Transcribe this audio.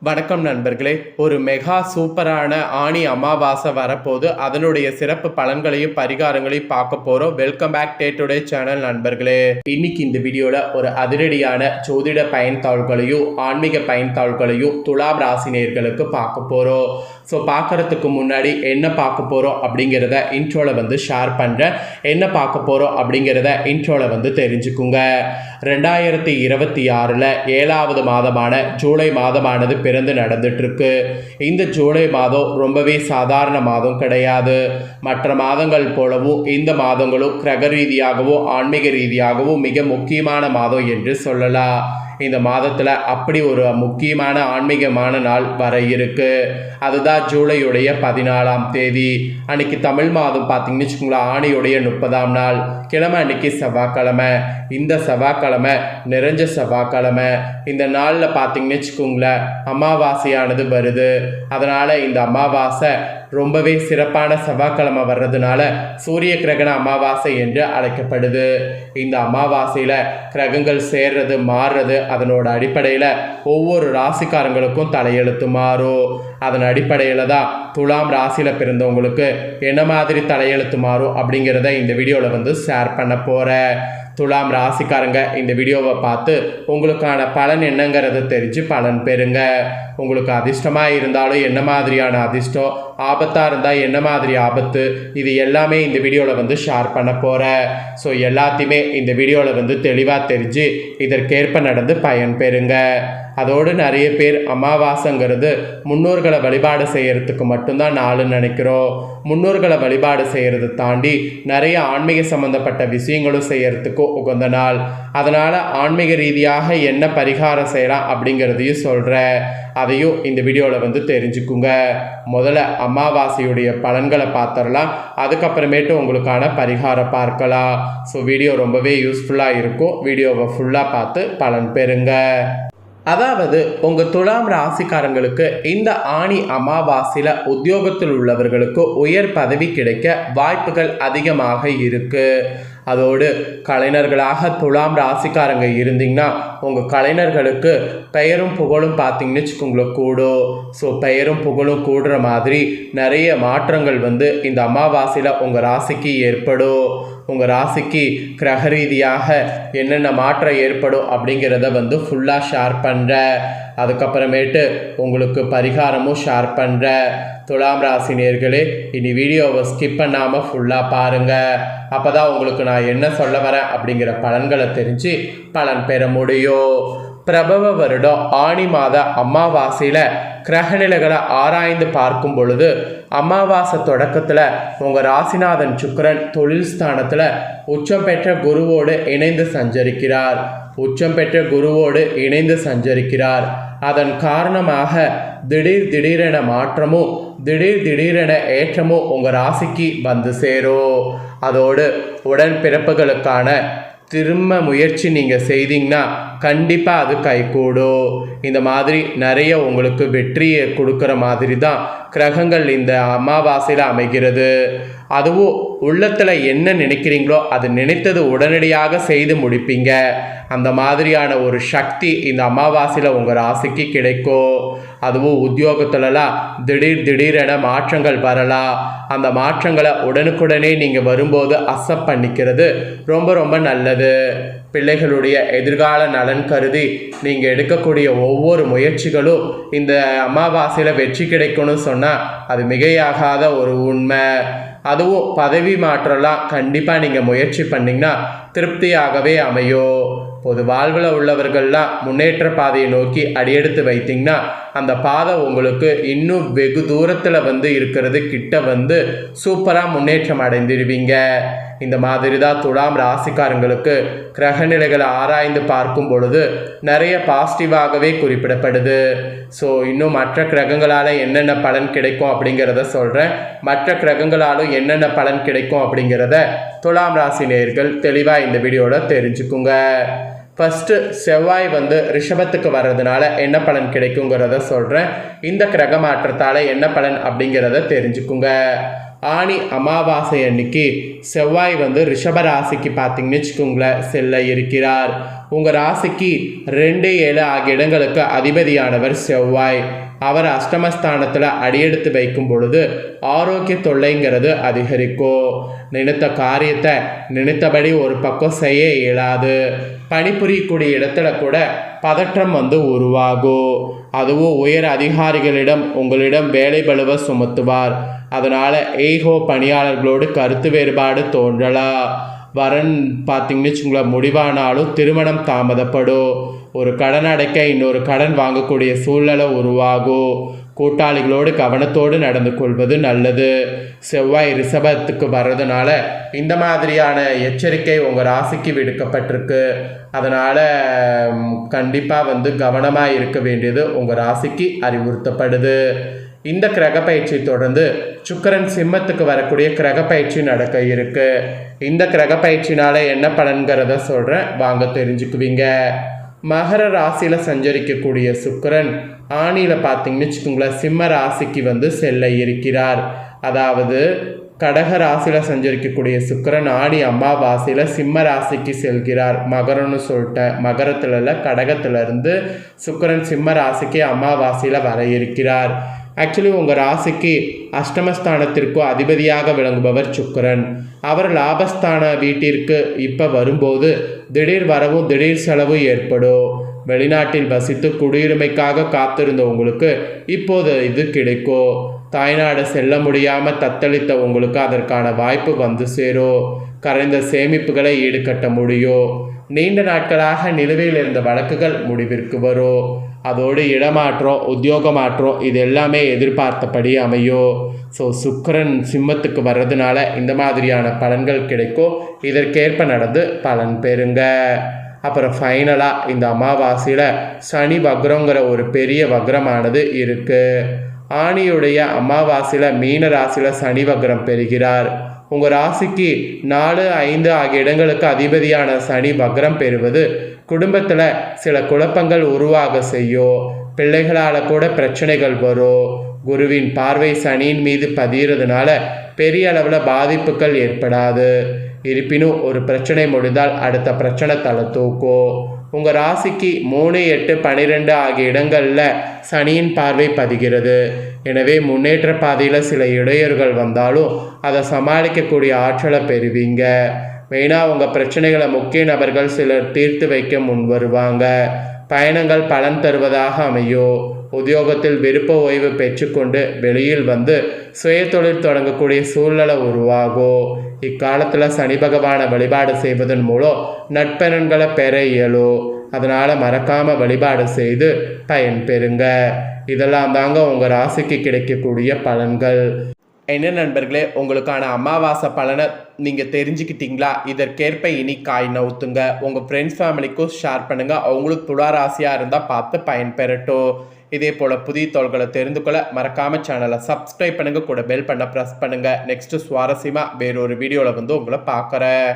வணக்கம் நண்பர்களே. ஒரு மெகா சூப்பரான ஆணி அமாவாசை வரப்போது அதனுடைய சிறப்பு பலன்களையும் பரிகாரங்களையும் பார்க்க போகிறோம். Welcome back day today channel நண்பர்களே. இன்னைக்கு இந்த வீடியோவில் ஒரு அதிரடியான ஜோதிட பயன்தாள்களையும் ஆன்மீக பயன்தாள்களையும் துலாம் ராசினியர்களுக்கு பார்க்க போகிறோம். ஸோ பார்க்குறதுக்கு முன்னாடி என்ன பார்க்க போகிறோம் அப்படிங்கிறத இன்ட்ரோவில் ஷேர் பண்ணுறேன். என்ன பார்க்க போகிறோம் அப்படிங்கிறத இன்ட்ரோவில் தெரிஞ்சுக்குங்க. 2026 7வது மாதமான ஜூலை மாதமானது பிறந்து நடந்துட்டுருக்கு. இந்த ஜூலை மாதம் ரொம்பவே சாதாரண மாதம் கிடையாது. மற்ற மாதங்கள் போலவும் இந்த மாதங்களும் கிரக ரீதியாகவும் ஆன்மீக ரீதியாகவும் மிக முக்கியமான மாதம் என்று சொல்லலாம். இந்த மாதத்தில் அப்படி ஒரு முக்கியமான ஆன்மீகமான நாள் வர இருக்கு. அதுதான் ஜூலையுடைய 14ஆம் தேதி. அன்னைக்கு தமிழ் மாதம் பார்த்தீங்கன்னு வச்சுக்கோங்களேன், ஆணியுடைய 30ஆம் நாள். கிழமை அன்னைக்கு செவ்வாய்க்கிழமை. இந்த செவ்வாய்க்கிழமை நிறைஞ்ச செவ்வாய்க்கிழமை. இந்த நாளில் பார்த்தீங்கன்னு வச்சுக்கோங்களேன், அமாவாசையானது வருது. அதனால் இந்த அமாவாசை ரொம்பவே சிறப்பான செவ்வாய்க்கிழமை வர்றதுனால சூரிய கிரகண அமாவாசை என்று அழைக்கப்படுது. இந்த அமாவாசையில் கிரகங்கள் சேர்றது மாறுறது அதனோட அடிப்படையில் ஒவ்வொரு ராசிக்காரங்களுக்கும் தலையெழுத்து மாறும். அதன் அடிப்படையில் தான் துலாம் ராசியில் பிறந்தவங்களுக்கு என்ன மாதிரி தலையெழுத்து மாறும் அப்படிங்கிறத இந்த வீடியோவில் ஷேர் பண்ண போகிறேன். துலாம் ராசிக்காரங்க இந்த வீடியோவை பார்த்து உங்களுக்கான பலன் என்னங்கிறத தெரிஞ்சு பலன் பெறுங்க. உங்களுக்கு அதிர்ஷ்டமாக இருந்தாலும் என்ன மாதிரியான அதிர்ஷ்டம், ஆபத்தாக இருந்தால் என்ன மாதிரி ஆபத்து, இது எல்லாமே இந்த வீடியோவில் ஷேர் பண்ண போகிறேன். ஸோ எல்லாத்தையுமே இந்த வீடியோவில் தெளிவாக தெரிஞ்சு இதற்கேற்ப நடந்து பயன் பெறுங்க. அதோடு நிறைய பேர் அமாவாசைங்கிறது முன்னோர்களை வழிபாடு செய்கிறதுக்கு மட்டும்தான் நாளுன்னு நினைக்கிறோம். முன்னோர்களை வழிபாடு செய்கிறத தாண்டி நிறைய ஆன்மீக சம்மந்தப்பட்ட விஷயங்களும் செய்கிறதுக்கும் உகந்த நாள். அதனால் ஆன்மீக ரீதியாக என்ன பரிகாரம் செய்யலாம் அப்படிங்கிறதையும் சொல்கிறேன். அதையும் இந்த வீடியோவில் தெரிஞ்சுக்குங்க. முதல்ல அமாவாசையுடைய பலன்களை பார்த்துடலாம். அதுக்கப்புறமேட்டு உங்களுக்கான பரிகாரம் பார்க்கலாம். ஸோ வீடியோ ரொம்பவே யூஸ்ஃபுல்லாக இருக்கும். வீடியோவை ஃபுல்லாக பார்த்து பலன் பெறுங்க. அதாவது உங்கள் துலாம் ராசிக்காரங்களுக்கு இந்த ஆணி அமாவாசையில் உத்தியோகத்தில் உள்ளவர்களுக்கு உயர் பதவி கிடைக்க வாய்ப்புகள் அதிகமாக இருக்குது. அதோடு கலைஞர்களாக துலாம் ராசிக்காரங்க இருந்தீங்கன்னா உங்கள் கலைஞர்களுக்கு பெயரும் புகழும் பார்த்தீங்கன்னு வச்சுக்கோங்களேன் கூடும். ஸோ பெயரும் புகழும் கூடுற மாதிரி நிறைய மாற்றங்கள் இந்த அமாவாசையில் உங்கள் ராசிக்கு ஏற்படும். உங்கள் ராசிக்கு கிரக ரீதியாக என்னென்ன மாற்றம் ஏற்படும் அப்படிங்கிறத ஃபுல்லாக ஷேர் பண்ணுறேன். அதுக்கப்புறமேட்டு உங்களுக்கு பரிகாரமும் ஷேர் பண்ணுறேன். துலாம் ராசி நேயர்களே, இனி வீடியோவை ஸ்கிப் பண்ணாமல் ஃபுல்லாக பாருங்கள். அப்போ தான் உங்களுக்கு நான் என்ன சொல்ல வரேன் அப்படிங்கிற பலன்களை தெரிஞ்சு பலன் பெற முடியும். பிரபவ வருடம் ஆணி மாத அமாவாசையில் கிரகநிலைகளை ஆராய்ந்து பார்க்கும் பொழுது அமாவாசை தொடக்கத்தில் உங்கள் ராசிநாதன் சுக்கிரன் தொழில் ஸ்தானத்தில் உச்சம் பெற்ற குருவோடு இணைந்து சஞ்சரிக்கிறார். அதன் காரணமாக திடீரென மாற்றமும் திடீரென ஏற்றமும் உங்கள் ராசிக்கு வந்து சேரும். அதோடு உடன்பிறப்புகளுக்கான திரும்ப முயற்சி நீங்கள் செய்தீங்கன்னா கண்டிப்பாக அது கைகூடும். இந்த மாதிரி நிறைய உங்களுக்கு வெற்றியை கொடுக்குற மாதிரி தான் கிரகங்கள் இந்த அமாவாசையில் அமைகிறது. அதுவும் உள்ளத்தில் என்ன நினைக்கிறீங்களோ அது நினைத்தது உடனடியாக செய்து முடிப்பீங்க. அந்த மாதிரியான ஒரு சக்தி இந்த அமாவாசையில் உங்கள் ராசிக்கு கிடைக்கும். அதுவும் உத்தியோகத்துலலாம் திடீரென மாற்றங்கள் வரலாம். அந்த மாற்றங்களை உடனுக்குடனே நீங்கள் வரும்போது அக்செப்ட் பண்ணிக்கிறது ரொம்ப நல்லது. பிள்ளைகளுடைய எதிர்கால நலன் கருதி நீங்கள் எடுக்கக்கூடிய ஒவ்வொரு முயற்சிகளும் இந்த அமாவாசையில் வெற்றி கிடைக்கணும்னு சொன்னால் அது மிகையாகாத ஒரு உண்மை. அதுவும் பதவி மாற்றலாம் கண்டிப்பாக நீங்கள் முயற்சி பண்ணிங்கன்னா திருப்தியாகவே அமையும். பொது வாழ்வில் உள்ளவர்கள்லாம் முன்னேற்ற பாதையை நோக்கி அடியெடுத்து வைத்திங்கன்னா அந்த பாதை உங்களுக்கு இன்னும் வெகு தூரத்தில் இருக்கிறது கிட்ட சூப்பராக முன்னேற்றம் அடைந்திருவீங்க. இந்த மாதிரி தான் துலாம் ராசிக்காரங்களுக்கு கிரகநிலைகளை ஆராய்ந்து பார்க்கும் பொழுது நிறைய பாசிட்டிவாகவே குறிப்பிடப்படுது. ஸோ இன்னும் மற்ற கிரகங்களால் என்னென்ன பலன் கிடைக்கும் அப்படிங்கிறத சொல்கிறேன். மற்ற கிரகங்களாலும் என்னென்ன பலன் கிடைக்கும் அப்படிங்கிறத துலாம் ராசி நேயர்கள் தெளிவாக இந்த வீடியோவில் தெரிஞ்சுக்குங்க. ஃபஸ்ட்டு செவ்வாய் ரிஷபத்துக்கு வர்றதுனால என்ன பலன் கிடைக்குங்கிறத சொல்கிறேன். இந்த கிரக மாற்றத்தால் என்ன பலன் அப்படிங்கிறத தெரிஞ்சுக்குங்க. ஆணி அமாவாசை அன்னைக்கு செவ்வாய் ரிஷப ராசிக்கு பார்த்தீங்கன்னு வச்சுக்கோங்களேன் செல்ல இருக்கிறார். உங்கள் ராசிக்கு 2, 7 ஆகிய இடங்களுக்கு அதிபதியானவர் செவ்வாய். அவர் அஷ்டமஸ்தானத்தில் அடியெடுத்து வைக்கும் பொழுது ஆரோக்கிய தொல்லைங்கிறது அதிகரிக்கும். நினைத்த காரியத்தை நினைத்தபடி ஒரு பக்கம் செய்ய இயலாது. பணிபுரியக்கூடிய இடத்துல கூட பதற்றம் உருவாகும். அதுவும் உயர் அதிகாரிகளிடம் உங்களிடம் வேலை பளுவை சுமத்துவார். அதனால் ஏகோ பணியாளர்களோடு கருத்து வேறுபாடு தோன்றலாம். வரன் பார்த்தீங்கன்னு வச்சுங்களேன், முடிவானாலும் திருமணம் தாமதப்படும். ஒரு கடன் அடைக்க இன்னொரு கடன் வாங்கக்கூடிய சூழ்நிலை உருவாகும். கூட்டாளிகளோடு கவனத்தோடு நடந்து கொள்வது நல்லது. செவ்வாய் ரிஷபத்துக்கு வர்றதுனால இந்த மாதிரியான எச்சரிக்கை உங்கள் ராசிக்கு விடுக்கப்பட்டிருக்கு. அதனால் கண்டிப்பாக கவனமாக இருக்க வேண்டியது உங்கள் ராசிக்கு அறிவுறுத்தப்படுது. இந்த கிரக பயிற்சி தொடர்ந்து சுக்கிரன் சிம்மத்துக்கு வரக்கூடிய கிரக பயிற்சி நடக்க இருக்கு. இந்த கிரக பயிற்சினால என்ன பலன்கிறத சொல்கிறேன், வாங்க தெரிஞ்சுக்குவீங்க. மகர ராசியில் சஞ்சரிக்கக்கூடிய சுக்கிரன் ஆணியில் பார்த்தீங்கன்னு வச்சுக்கோங்களேன், சிம்ம ராசிக்கு செல்ல இருக்கிறார். அதாவது கடக ராசியில் சஞ்சரிக்கக்கூடிய சுக்கிரன் ஆணி அமாவாசையில் சிம்ம ராசிக்கு செல்கிறார். மகரம்னு சொல்லிட்டேன், மகரத்தில் இல்லை, கடகத்திலிருந்து சுக்கிரன் சிம்ம ராசிக்கு அமாவாசையில் வர இருக்கிறார். ஆக்சுவலி உங்கள் ராசிக்கு அஷ்டமஸ்தானத்திற்கு அதிபதியாக விளங்குபவர் சுக்கிரன். அவர் லாபஸ்தான வீட்டிற்கு இப்போ வரும்போது திடீர் வரவும் திடீர் செலவும் ஏற்படும். வெளிநாட்டில் வசித்து குடியுரிமைக்காக காத்திருந்த உங்களுக்கு இப்போது இது கிடைக்கும். தாய்நாடு செல்ல முடியாமல் தத்தளித்த உங்களுக்கு அதற்கான வாய்ப்பு சேரும். கரைந்த சேமிப்புகளை ஈடுகட்ட முடியும். நீண்ட நாட்களாக நிலுவையில் இருந்த வழக்குகள் முடிவிற்கு வரும். அதோடு இடமாற்றம், உத்தியோக மாற்றம், இது எல்லாமே எதிர்பார்த்தபடி அமையும். ஸோ சுக்கிரன் சிம்மத்துக்கு வர்றதுனால இந்த மாதிரியான பலன்கள் கிடைக்கும். இதற்கேற்ப நடந்து பலன் பெறுங்க. அப்புறம் ஃபைனலாக இந்த அமாவாசையில் சனி வக்ரங்கிற ஒரு பெரிய வக்ரமானது இருக்குது. ஆணியுடைய அமாவாசையில் மீன ராசியில் சனி வக்ரம் பெறுகிறார். உங்கள் ராசிக்கு 4, 5 ஆகிய இடங்களுக்கு அதிபதியான சனி வக்ரம் பெறுவது குடும்பத்தில் சில குழப்பங்கள் உருவாக செய்யும். பிள்ளைகளால் கூட பிரச்சனைகள் வரும். குருவின் பார்வை சனியின் மீது பதிகிறதுனால பெரிய அளவில் பாதிப்புகள் ஏற்படாது. இருப்பினும் ஒரு பிரச்சனை முடிந்தால் அடுத்த பிரச்சனை தலை தூக்கும். உங்கள் ராசிக்கு 3, 8, 12 ஆகிய இடங்களில் சனியின் பார்வை பதிகிறது. எனவே முன்னேற்ற பாதையில் சில இடையூறுகள் வந்தாலும் அதை சமாளிக்கக்கூடிய ஆற்றலை பெறுவீங்க. மெயினாக உங்கள் பிரச்சனைகளை முக்கிய நபர்கள் சிலர் தீர்த்து வைக்க முன் வருவாங்க. பயணங்கள் பலன் தருவதாக அமையும். உத்தியோகத்தில் விருப்ப ஓய்வு பெற்றுக்கொண்டு வெளியில் சுய தொழில் தொடங்கக்கூடிய சூழ்நிலை உருவாகும். இக்காலத்தில் சனி பகவானை வழிபாடு செய்வதன் மூலம் நட்பெறன்களை பெற இயலும். அதனால் மறக்காமல் வழிபாடு செய்து பயன் பெறுங்க. இதெல்லாம் தாங்க உங்கள் ராசிக்கு கிடைக்கக்கூடிய பலன்கள். என்ன நண்பர்களே, உங்களுக்கான அமாவாசை பலனை நீங்கள் தெரிஞ்சுக்கிட்டீங்களா? இதற்கேற்ப இனி காய் நவுத்துங்க. உங்கள் ஃப்ரெண்ட்ஸ் ஃபேமிலிக்கும் ஷேர் பண்ணுங்கள். அவங்களுக்கு துலா ராசியாக இருந்தால் பார்த்து பயன்பெறட்டும். இதே போல் புதிய தகவல்களை தெரிந்து கொள்ள மறக்காமல் சேனலை சப்ஸ்கிரைப் பண்ணுங்கள். கூட பெல் பண்ண ப்ரெஸ் பண்ணுங்கள். நெக்ஸ்ட்டு சுவாரஸ்யமாக வேறொரு வீடியோவில் உங்களை பார்க்குறேன்.